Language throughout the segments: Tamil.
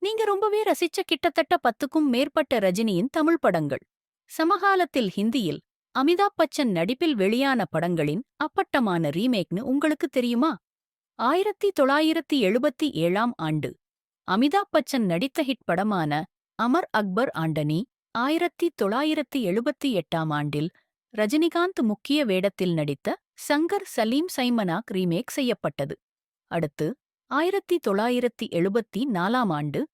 நீங்க ரொம்பவே ரசிச்ச கிட்டத்தட்ட 10க்கும் மேற்பட்ட ரஜினியின் தமிழ் படங்கள். சமகாலத்தில் ஹிந்தியில் அமிதாப் பச்சன் நடிப்பில் வெளியான படங்களின் அப்பட்டமான ரீமேக்னு உங்களுக்கு தெரியுமா? 1977ஆம் ஆண்டு அமிதாப் பச்சன் நடித்த ஹிட் படமான அமர் அக்பர் ஆண்டனி 1978ஆம் ஆண்டில் ரஜினிகாந்த் முக்கிய வேடத்தில் நடித்த சங்கர் சலீம் சைமனாக் ரீமேக் செய்யப்பட்டது. அடுத்து 1974ஆம் ஆண்டு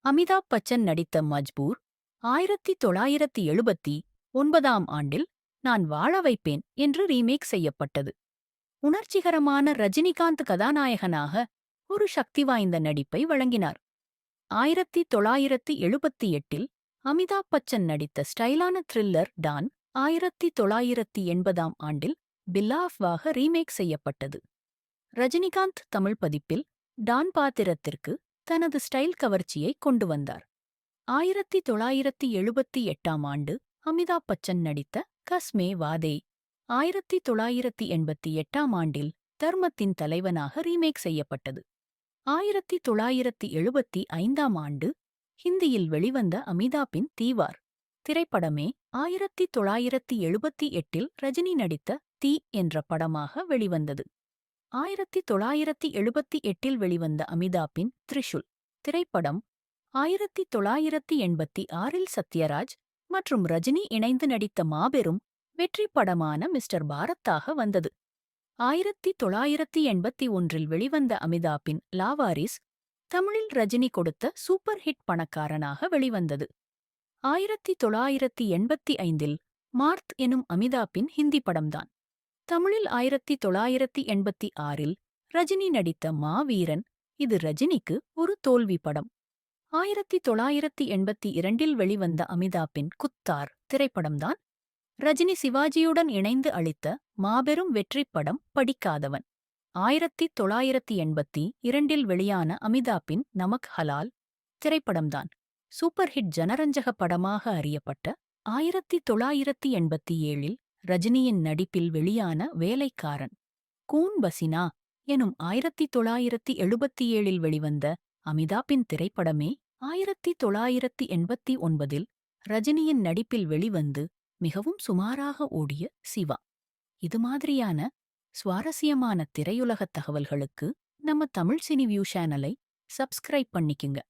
அமிதாப் பச்சன் நடித்த மஜ்பூர் 1979ஆம் ஆண்டில் நான் வாழ வைப்பேன் என்று ரீமேக் செய்யப்பட்டது. உணர்ச்சிகரமான ரஜினிகாந்த் கதாநாயகனாக ஒரு சக்தி வாய்ந்த நடிப்பை வழங்கினார். 1978இல் அமிதாப் பச்சன் நடித்த ஸ்டைலான த்ரில்லர் டான் 1980ஆம் ஆண்டில் பில்லாஃப்வாக ரீமேக் செய்யப்பட்டது. ரஜினிகாந்த் தமிழ் பதிப்பில் டான் பாத்திரத்திற்கு தனது ஸ்டைல் கவர்ச்சியை கொண்டு வந்தார். 1978ஆம் ஆண்டு அமிதாப் பச்சன் நடித்த கஸ்மே வாதே 1988ஆம் ஆண்டில் தர்மத்தின் தலைவனாக ரீமேக் செய்யப்பட்டது. 1975ஆம் ஆண்டு ஹிந்தியில் வெளிவந்த அமிதாப்பின் தீவார் திரைப்படமே 1978இல் ரஜினி நடித்த தீ என்ற படமாக வெளிவந்தது. 1978இல் வெளிவந்த அமிதாப்பின் த்ரிஷுல் திரைப்படம் 1986இல் சத்யராஜ் மற்றும் ரஜினி இணைந்து நடித்த மாபெரும் வெற்றி படமான மிஸ்டர் பாரத்தாக வந்தது. 1981இல் வெளிவந்த அமிதாப்பின் லாவாரிஸ் தமிழில் ரஜினி கொடுத்த சூப்பர் ஹிட் பணக்காரனாக வெளிவந்தது. 1985இல் மார்த் எனும் அமிதாப்பின் ஹிந்தி படம்தான். தமிழில் 1986இல் ரஜினி நடித்த மாவீரன் இது ரஜினிக்கு ஒரு தோல்வி படம். 1982இல் வெளிவந்த அமிதாப்பின் குத்தார் திரைப்படம்தான் ரஜினி சிவாஜியுடன் இணைந்து அளித்த மாபெரும் வெற்றிப் படம் படிக்காதவன். 1982இல் வெளியான அமிதாப்பின் நமக் ஹலால் திரைப்படம்தான் சூப்பர் ஹிட் ஜனரஞ்சக படமாக அறியப்பட்ட. 1987இல் ரஜினியின் நடிப்பில் வெளியான வேலைக்காரன் கூன் பசினா எனும் 1977இல் வெளிவந்த அமிதாப்பின் திரைப்படமே 1989இல் ரஜினியின் நடிப்பில் வெளிவந்து மிகவும் சுமாராக ஓடிய சிவா. இது மாதிரியான சுவாரஸ்யமான திரையுலகத் தகவல்களுக்கு நம்ம தமிழ் சினி வியூ சேனலை சப்ஸ்கிரைப் பண்ணிக்குங்க.